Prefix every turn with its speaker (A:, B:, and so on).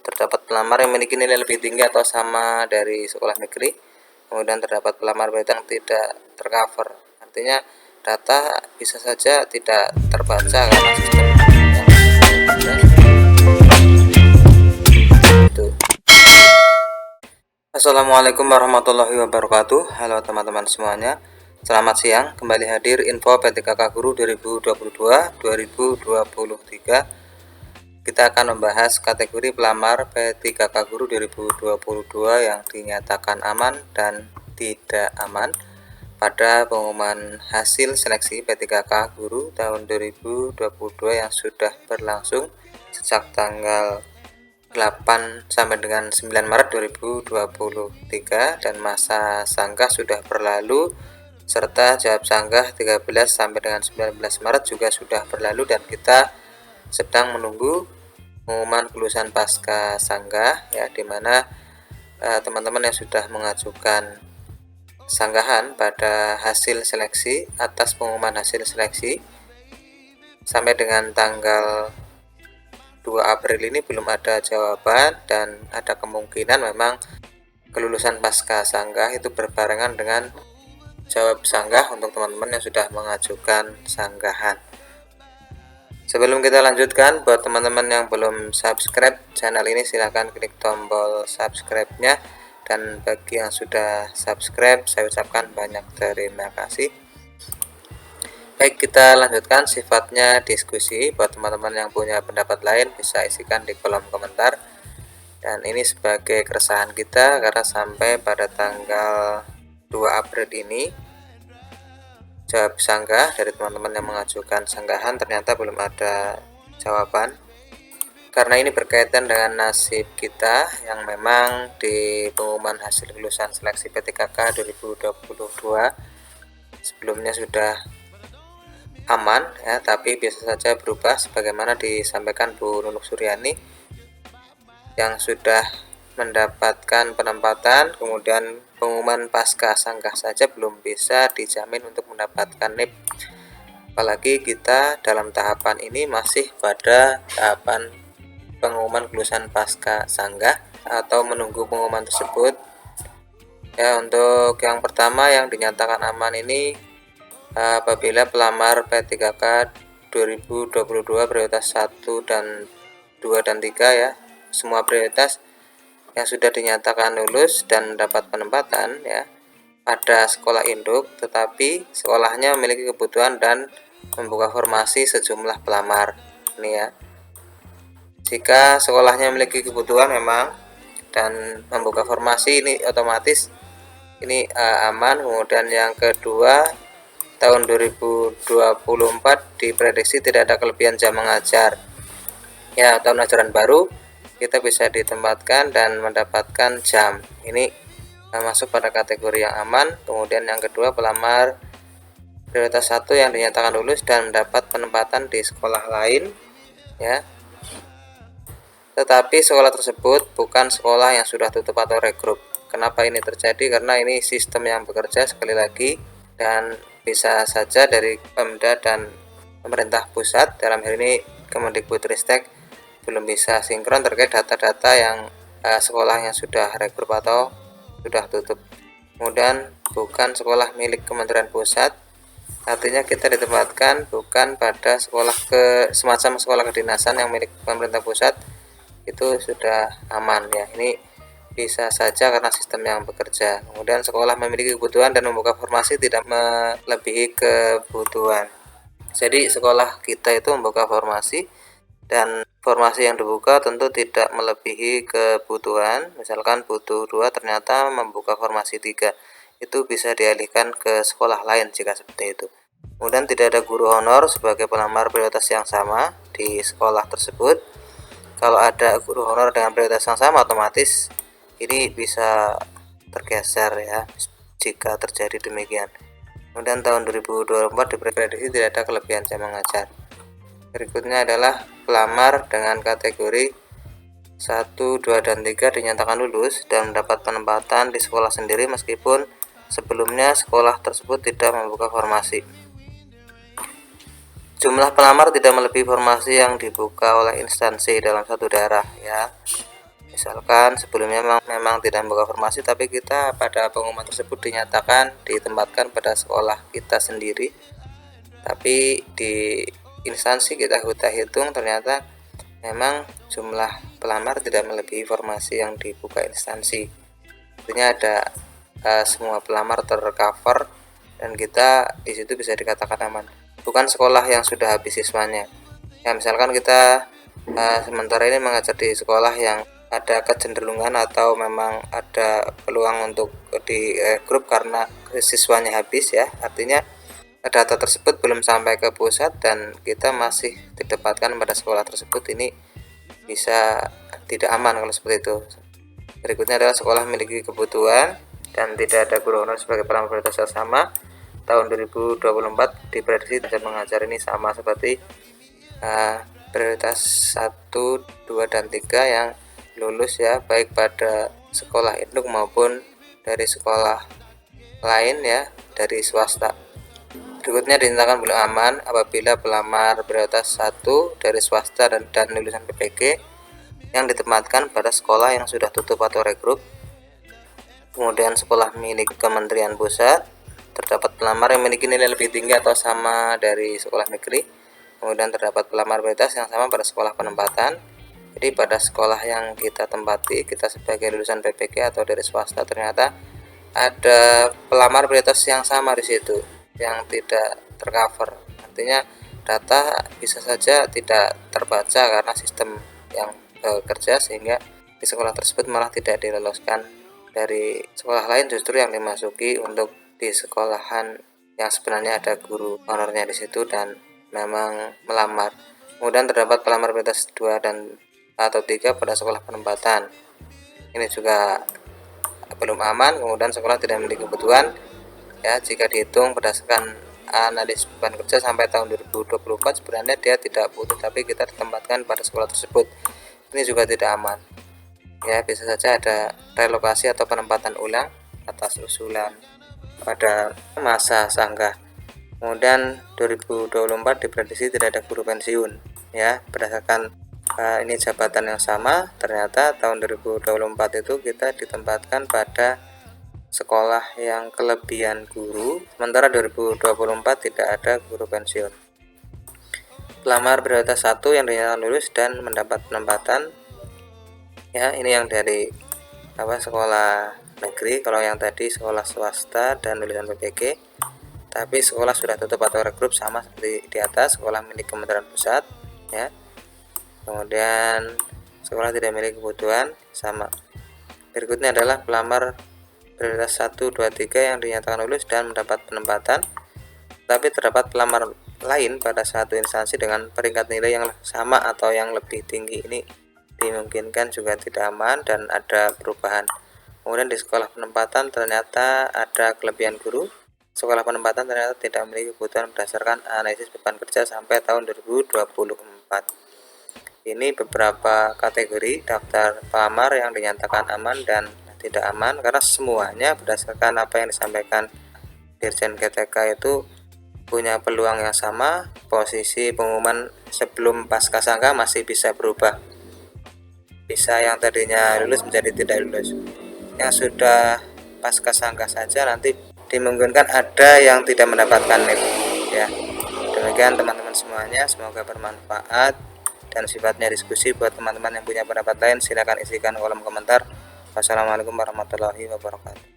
A: terdapat pelamar yang memiliki nilai lebih tinggi atau sama dari sekolah negeri, kemudian terdapat pelamar berita yang tidak tercover. Artinya data bisa saja tidak terbaca karena sistem itu. Assalamualaikum warahmatullahi wabarakatuh. Halo teman-teman semuanya, selamat siang. Kembali hadir info P3K Guru 2022-2023. Kita akan membahas kategori pelamar P3K Guru 2022 yang dinyatakan aman dan tidak aman pada pengumuman hasil seleksi P3K Guru tahun 2022 yang sudah berlangsung sejak tanggal 8 sampai dengan 9 Maret 2023 dan masa sanggah sudah berlalu serta jawab sanggah 13 sampai dengan 19 Maret juga sudah berlalu, dan kita sedang menunggu pengumuman kelulusan pasca sanggah ya, dimana teman-teman yang sudah mengajukan sanggahan pada hasil seleksi atas pengumuman hasil seleksi sampai dengan tanggal 2 April ini belum ada jawaban, dan ada kemungkinan memang kelulusan pasca sanggah itu berbarengan dengan jawab sanggah untuk teman-teman yang sudah mengajukan sanggahan. Sebelum kita lanjutkan, buat teman-teman yang belum subscribe channel ini silahkan klik tombol subscribe-nya, dan bagi yang sudah subscribe saya ucapkan banyak terima kasih. Baik, kita lanjutkan sifatnya diskusi. Buat teman-teman yang punya pendapat lain bisa isikan di kolom komentar. Dan ini sebagai keresahan kita karena sampai pada tanggal 2 April ini jawab sanggah dari teman-teman yang mengajukan sanggahan ternyata belum ada jawaban. Karena ini berkaitan dengan nasib kita yang memang di pengumuman hasil kelulusan seleksi P3K 2022 sebelumnya sudah aman ya, tapi biasa saja berubah sebagaimana disampaikan Bu Nunuk Suryani yang sudah mendapatkan penempatan, kemudian pengumuman pasca sanggah saja belum bisa dijamin untuk mendapatkan NIP, apalagi kita dalam tahapan ini masih pada tahapan pengumuman kelulusan pasca sanggah atau menunggu pengumuman tersebut ya. Untuk yang pertama yang dinyatakan aman ini apabila pelamar P3K 2022 prioritas 1 dan 2 dan 3 ya, semua prioritas yang sudah dinyatakan lulus dan dapat penempatan ya pada sekolah induk, tetapi sekolahnya memiliki kebutuhan dan membuka formasi sejumlah pelamar ini ya. Jika sekolahnya memiliki kebutuhan memang dan membuka formasi, ini otomatis ini aman. Kemudian yang kedua, tahun 2024 diprediksi tidak ada kelebihan jam mengajar ya. Tahun ajaran baru kita bisa ditempatkan dan mendapatkan jam, ini masuk pada kategori yang aman. Kemudian yang kedua, pelamar prioritas 1 yang dinyatakan lulus dan mendapat penempatan di sekolah lain ya, tetapi sekolah tersebut bukan sekolah yang sudah tutup atau regrup. Kenapa ini terjadi? Karena ini sistem yang bekerja sekali lagi, dan bisa saja dari Pemda dan pemerintah pusat, dalam hal ini Kemendikbudristek, belum bisa sinkron terkait data-data yang sekolah yang sudah regrup atau sudah tutup. Kemudian bukan sekolah milik Kementerian Pusat, artinya kita ditempatkan bukan pada sekolah semacam sekolah kedinasan yang milik pemerintah pusat, itu sudah aman ya. Ini bisa saja karena sistem yang bekerja. Kemudian sekolah memiliki kebutuhan dan membuka formasi tidak melebihi kebutuhan. Jadi sekolah kita itu membuka formasi dan formasi yang dibuka tentu tidak melebihi kebutuhan. Misalkan butuh 2 ternyata membuka formasi 3, itu bisa dialihkan ke sekolah lain jika seperti itu. Kemudian tidak ada guru honor sebagai pelamar prioritas yang sama di sekolah tersebut. Kalau ada guru honor dengan prioritas yang sama, otomatis ini bisa tergeser ya jika terjadi demikian. Kemudian tahun 2024 diprediksi tidak ada kelebihan jam mengajar. Berikutnya adalah pelamar dengan kategori 1, 2, dan 3 dinyatakan lulus dan mendapat penempatan di sekolah sendiri meskipun sebelumnya sekolah tersebut tidak membuka formasi. Jumlah pelamar tidak melebihi formasi yang dibuka oleh instansi dalam satu daerah ya. Misalkan sebelumnya memang tidak membuka informasi, tapi kita pada pengumuman tersebut dinyatakan ditempatkan pada sekolah kita sendiri, tapi di instansi kita hitung ternyata memang jumlah pelamar tidak melebihi informasi yang dibuka instansi. Artinya ada semua pelamar tercover dan kita di situ bisa dikatakan aman. Bukan sekolah yang sudah habis siswanya. Ya, misalkan kita sementara ini mengajar di sekolah yang ada kecenderungan atau memang ada peluang untuk di grup karena siswanya habis, ya, artinya data tersebut belum sampai ke pusat dan kita masih ditempatkan pada sekolah tersebut, ini bisa tidak aman kalau seperti itu. Berikutnya adalah sekolah memiliki kebutuhan dan tidak ada guru honor sebagai pelamar prioritas yang sama. Tahun 2024 diprediksi dan mengajar ini sama seperti prioritas 1, 2, dan 3 yang lulus, ya, baik pada sekolah induk maupun dari sekolah lain, ya, dari swasta. Berikutnya dinyatakan belum aman apabila pelamar prioritas 1 dari swasta dan lulusan PPG yang ditempatkan pada sekolah yang sudah tutup atau regrup, kemudian sekolah milik Kementerian Pusat, terdapat pelamar yang memiliki nilai lebih tinggi atau sama dari sekolah negeri, kemudian terdapat pelamar prioritas yang sama pada sekolah penempatan. Jadi pada sekolah yang kita tempati, kita sebagai lulusan PPG atau dari swasta, ternyata ada pelamar prioritas yang sama di situ, yang tidak tercover. Artinya data bisa saja tidak terbaca karena sistem yang bekerja, sehingga di sekolah tersebut malah tidak diloloskan dari sekolah lain, justru yang dimasuki untuk di sekolahan yang sebenarnya ada guru honornya di situ dan memang melamar. Kemudian terdapat pelamar prioritas 2 dan atau 3 pada sekolah penempatan. Ini juga belum aman. Kemudian sekolah tidak memiliki kebutuhan, ya, jika dihitung berdasarkan analis beban kerja sampai tahun 2024 sebenarnya dia tidak butuh, tapi kita ditempatkan pada sekolah tersebut. Ini juga tidak aman, ya, bisa saja ada relokasi atau penempatan ulang atas usulan pada masa sanggah. Kemudian 2024 diprediksi tidak ada guru pensiun, ya, berdasarkan ini jabatan yang sama. Ternyata tahun 2024 itu kita ditempatkan pada sekolah yang kelebihan guru, sementara 2024 tidak ada guru pensiun. Pelamar prioritas 1 yang dinyatakan lulus dan mendapat penempatan, ya, ini yang dari sekolah negeri. Kalau yang tadi sekolah swasta dan lulusan PPG, tapi sekolah sudah tutup atau regrup, sama seperti di atas, sekolah milik Kementerian Pusat, ya. Kemudian sekolah tidak memiliki kebutuhan, sama. Berikutnya adalah pelamar prioritas 1, 2, 3 yang dinyatakan lulus dan mendapat penempatan, tapi terdapat pelamar lain pada satu instansi dengan peringkat nilai yang sama atau yang lebih tinggi. Ini dimungkinkan juga tidak aman dan ada perubahan. Kemudian di sekolah penempatan ternyata ada kelebihan guru. Sekolah penempatan ternyata tidak memiliki kebutuhan berdasarkan analisis beban kerja sampai tahun 2024. Ini beberapa kategori daftar pelamar yang dinyatakan aman dan tidak aman, karena semuanya berdasarkan apa yang disampaikan Dirjen GTK itu punya peluang yang sama. Posisi pengumuman sebelum pasca sangka masih bisa berubah, bisa yang tadinya lulus menjadi tidak lulus. Yang sudah pasca sangka saja nanti dimungkinkan ada yang tidak mendapatkan NIP, ya. Demikian teman-teman semuanya, semoga bermanfaat dan sifatnya diskusi. Buat teman-teman yang punya pendapat lain, silakan isikan kolom komentar. Wassalamualaikum warahmatullahi wabarakatuh.